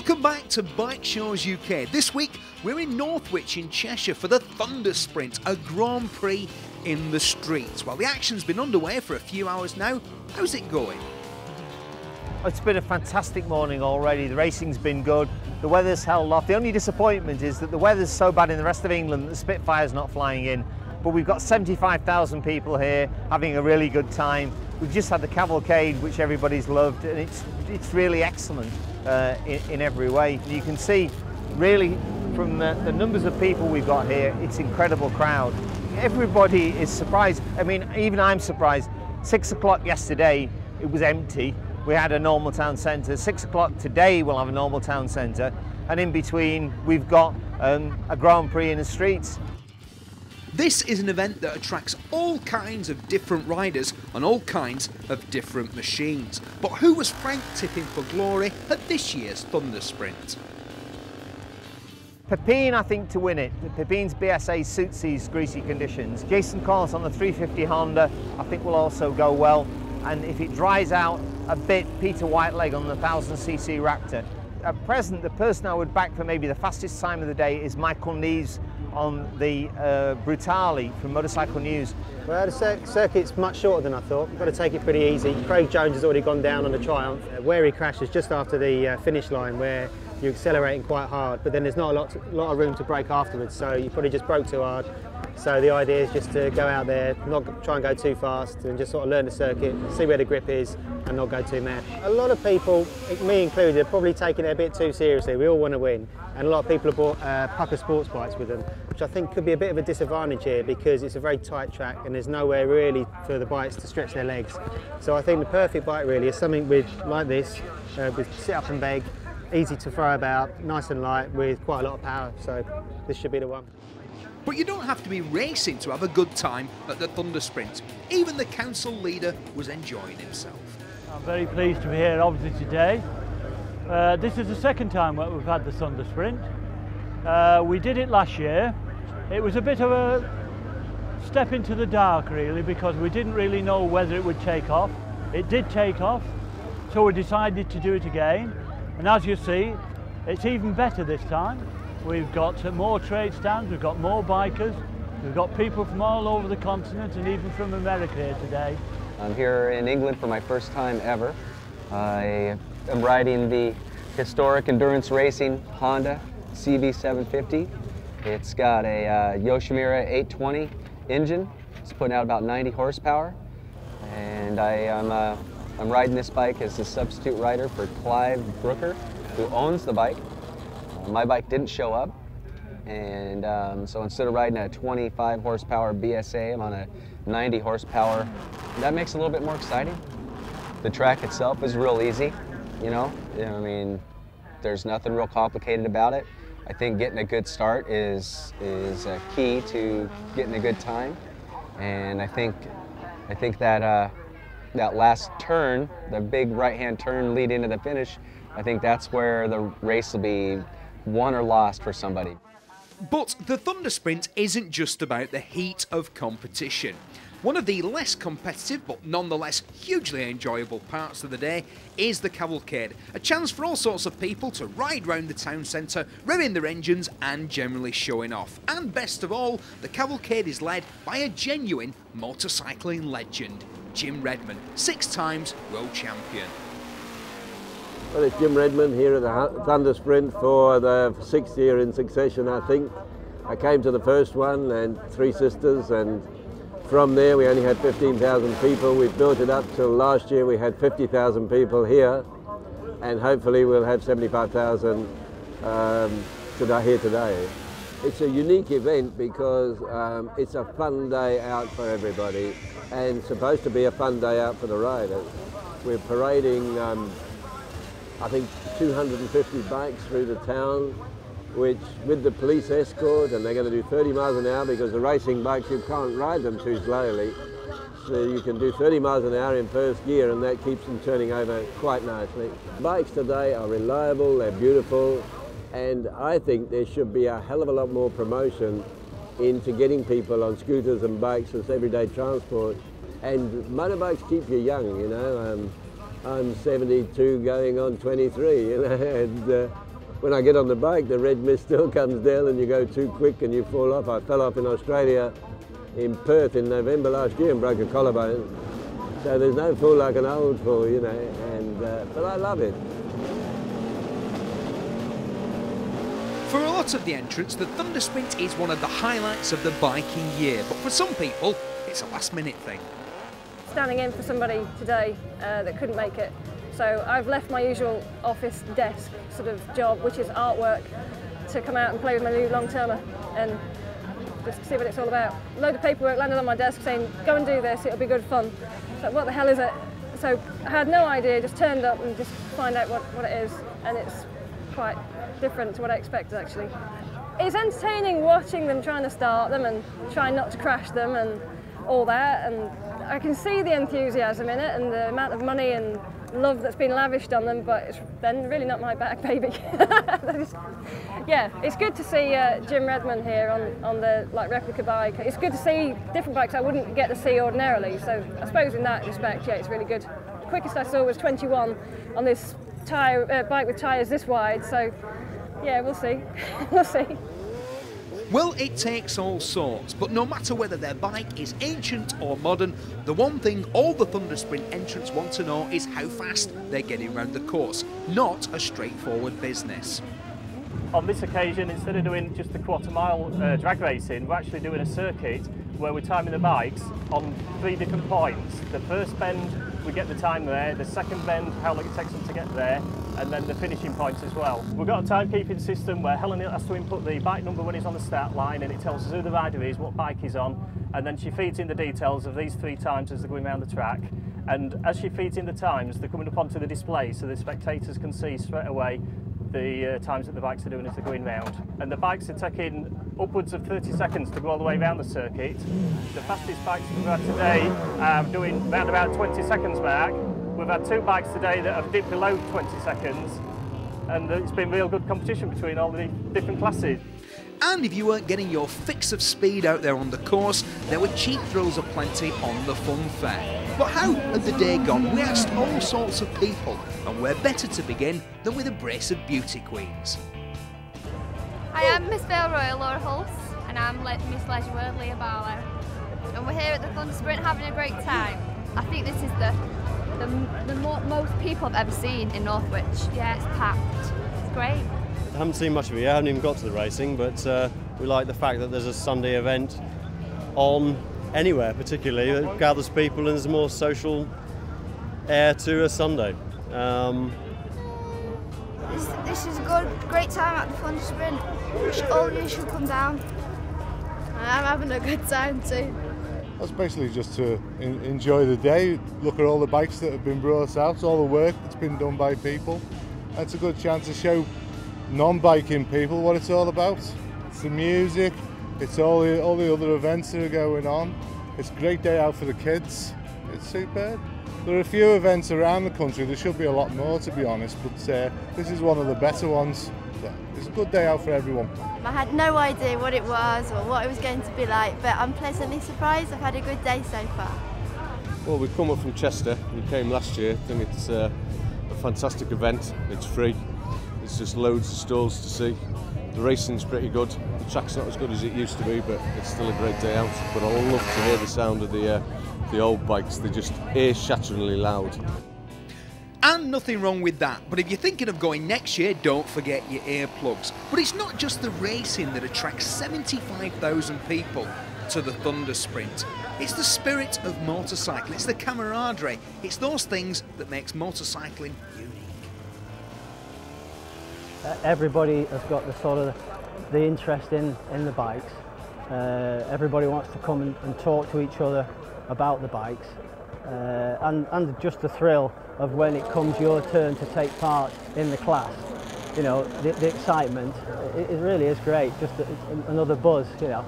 Welcome back to Bike Shows UK. This week we're in Northwich in Cheshire for the Thundersprint, a Grand Prix in the streets. Well, the action's been underway for a few hours now. How's it going? It's been a fantastic morning already. The racing's been good. The weather's held off. The only disappointment is that the weather's so bad in the rest of England that the Spitfire's not flying in. But we've got 75,000 people here having a really good time. We've just had the cavalcade, which everybody's loved, and it's really excellent in every way. You can see really from the numbers of people we've got here, it's an incredible crowd. Everybody is surprised. I mean, even I'm surprised. 6 o'clock yesterday, it was empty. We had a normal town centre. 6 o'clock today, we'll have a normal town centre. And in between, we've got a Grand Prix in the streets. This is an event that attracts all kinds of different riders on all kinds of different machines. But who was Frank tipping for glory at this year's Thundersprint? Pepin, I think, to win it. Pepin's BSA suits these greasy conditions. Jason Collins on the 350 Honda, I think, will also go well. And if it dries out a bit, Peter Whiteleg on the 1000cc Raptor. At present, the person I would back for maybe the fastest time of the day is Michael Neves on the Brutali from Motorcycle News. Well, the circuit's much shorter than I thought. We've got to take it pretty easy. Craig Jones has already gone down on the Triumph. Where he crashes just after the finish line, where you're accelerating quite hard, but then there's not a lot of room to brake afterwards, so you probably just broke too hard. So the idea is just to go out there, not try and go too fast, and just sort of learn the circuit, see where the grip is, and not go too mad. A lot of people, me included, are probably taking it a bit too seriously. We all want to win, and a lot of people have bought Pucker sports bikes with them, which I think could be a bit of a disadvantage here because it's a very tight track and there's nowhere really for the bikes to stretch their legs. So I think the perfect bike really is something like this, with sit up and beg, easy to throw about, nice and light with quite a lot of power. So this should be the one. But you don't have to be racing to have a good time at the Thundersprint. Even the council leader was enjoying himself. I'm very pleased to be here obviously today. This is the second time that we've had the Thundersprint. We did it last year. It was a bit of a step into the dark really because we didn't really know whether it would take off. It did take off, so we decided to do it again. And as you see, it's even better this time. We've got more trade stands, we've got more bikers, we've got people from all over the continent and even from America here today. I'm here in England for my first time ever. I am riding the historic endurance racing Honda CB750. It's got a Yoshimura 820 engine. It's putting out about 90 horsepower. And I'm riding this bike as a substitute rider for Clive Brooker, who owns the bike. My bike didn't show up, and so instead of riding a 25 horsepower BSA, I'm on a 90 horsepower. That makes it a little bit more exciting. The track itself is real easy, you know. I mean, there's nothing real complicated about it. I think getting a good start is a key to getting a good time, and I think that that last turn, the big right-hand turn lead into the finish, I think that's where the race will be won or lost for somebody. But the Thundersprint isn't just about the heat of competition. One of the less competitive but nonetheless hugely enjoyable parts of the day is the cavalcade, a chance for all sorts of people to ride round the town centre, revving their engines and generally showing off. And best of all, the cavalcade is led by a genuine motorcycling legend, Jim Redman, 6 times world champion. Well, it's Jim Redman here at the Thundersprint for the 6th year in succession, I think. I came to the first one and 3 sisters, and from there we only had 15,000 people. We've built it up till last year we had 50,000 people here, and hopefully we'll have 75,000 here today. It's a unique event because it's a fun day out for everybody and supposed to be a fun day out for the riders. We're parading I think 250 bikes through the town, which with the police escort, and they're going to do 30 miles an hour because the racing bikes, you can't ride them too slowly. So you can do 30 miles an hour in first gear and that keeps them turning over quite nicely. Bikes today are reliable, they're beautiful, and I think there should be a hell of a lot more promotion into getting people on scooters and bikes as everyday transport. And motorbikes keep you young, you know. I'm 72 going on 23, you know, and when I get on the bike, the red mist still comes down and you go too quick and you fall off. I fell off in Australia in Perth in November last year and broke a collarbone. So there's no fall like an old fall, you know, and but I love it. For a lot of the entrants, the Thundersprint is one of the highlights of the biking year, but for some people, it's a last-minute thing. Standing in for somebody today that couldn't make it. So I've left my usual office desk sort of job, which is artwork, to come out and play with my new long-termer and just see what it's all about. A load of paperwork landed on my desk saying, go and do this, it'll be good fun. So what the hell is it? So I had no idea, just turned up and just find out what it is, and it's quite different to what I expected actually. It's entertaining watching them trying to start them and trying not to crash them and all that, and I can see the enthusiasm in it and the amount of money and love that's been lavished on them, but it's then really not my bag, baby. Yeah, it's good to see Jim Redman here on the replica bike. It's good to see different bikes I wouldn't get to see ordinarily, so I suppose in that respect, yeah, it's really good. The quickest I saw was 21 on this bike with tyres this wide, so yeah, we'll see. We'll see. Well, it takes all sorts, but no matter whether their bike is ancient or modern, the one thing all the Thundersprint entrants want to know is how fast they're getting around the course, not a straightforward business. On this occasion, instead of doing just the quarter-mile drag racing, we're actually doing a circuit where we're timing the bikes on 3 different points. The first bend, we get the time there, the second bend, how long it takes them to get there, and then the finishing points as well. We've got a timekeeping system where Helen has to input the bike number when he's on the start line, and it tells us who the rider is, what bike he's on, and then she feeds in the details of these 3 times as they're going around the track. And as she feeds in the times, they're coming up onto the display so the spectators can see straight away the times that the bikes are doing as they're going round. And the bikes are taking upwards of 30 seconds to go all the way around the circuit. The fastest bikes we've had today are doing round about 20 seconds mark. We've had 2 bikes today that have dipped below 20 seconds, and it's been real good competition between all the different classes. And if you weren't getting your fix of speed out there on the course, there were cheap thrills aplenty on the fun fair. But how had the day gone? We asked all sorts of people, and where better to begin than with a brace of beauty queens. I am Miss Vale Royal Laura Hulse, and I'm Miss Leisure World Leah Barlow. And we're here at the Thundersprint having a great time. I think this is the most people I've ever seen in Northwich. Yeah, it's packed. It's great. I haven't seen much of it yet, I haven't even got to the racing, but we like the fact that there's a Sunday event on anywhere particularly that gathers people and there's a more social air to a Sunday. This is a great time at the Thundersprint. All of you should come down. I'm having a good time too. That's basically just to enjoy the day, look at all the bikes that have been brought out, all the work that's been done by people. It's a good chance to show non-biking people what it's all about. It's the music, it's all the other events that are going on. It's a great day out for the kids. It's superb. There are a few events around the country, there should be a lot more to be honest, but this is one of the better ones. It's a good day out for everyone. I had no idea what it was or what it was going to be like, but I'm pleasantly surprised. I've had a good day so far. Well, we've come up from Chester. We came last year. I think it's a fantastic event. It's free. There's just loads of stalls to see. The racing's pretty good. The track's not as good as it used to be, but it's still a great day out. But I love to hear the sound of the old bikes. They're just ear-shatteringly loud. And nothing wrong with that, but if you're thinking of going next year, don't forget your earplugs. But it's not just the racing that attracts 75,000 people to the Thundersprint. It's the spirit of motorcycling, it's the camaraderie, it's those things that makes motorcycling unique. Everybody has got the interest in the bikes. Everybody wants to come and talk to each other about the bikes. And just the thrill of when it comes your turn to take part in the class, you know, the excitement, it really is great, just another buzz, you know.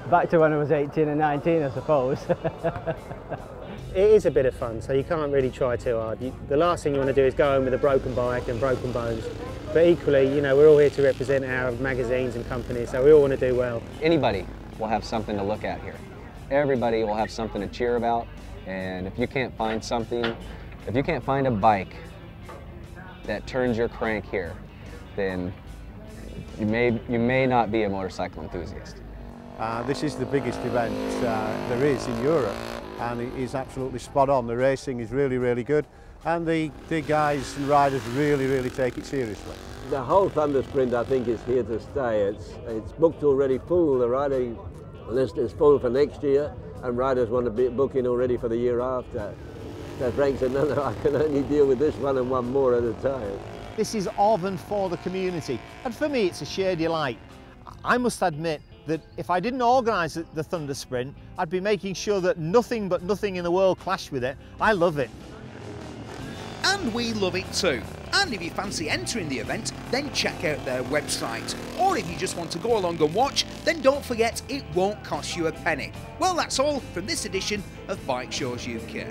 Back to when I was 18 and 19, I suppose. It is a bit of fun, so you can't really try too hard. The last thing you want to do is go home with a broken bike and broken bones. But equally, you know, we're all here to represent our magazines and companies, so we all want to do well. Anybody will have something to look at here. Everybody will have something to cheer about, and if you can't find something, if you can't find a bike that turns your crank here, then you may not be a motorcycle enthusiast. This is the biggest event there is in Europe, and it is absolutely spot on. The racing is really, really good, and the guys and riders really take it seriously. The whole Thundersprint, I think, is here to stay. It's booked already full. The riding list is full for next year, and riders want to be booking already for the year after. So Frank said, no, I can only deal with this one and one more at a time. This is of and for the community, and for me it's a sheer delight. I must admit that if I didn't organise the Thundersprint, I'd be making sure that nothing but nothing in the world clashed with it. I love it. And we love it too. And if you fancy entering the event, then check out their website. Or if you just want to go along and watch, then don't forget it won't cost you a penny. Well, that's all from this edition of Bike Shows UK.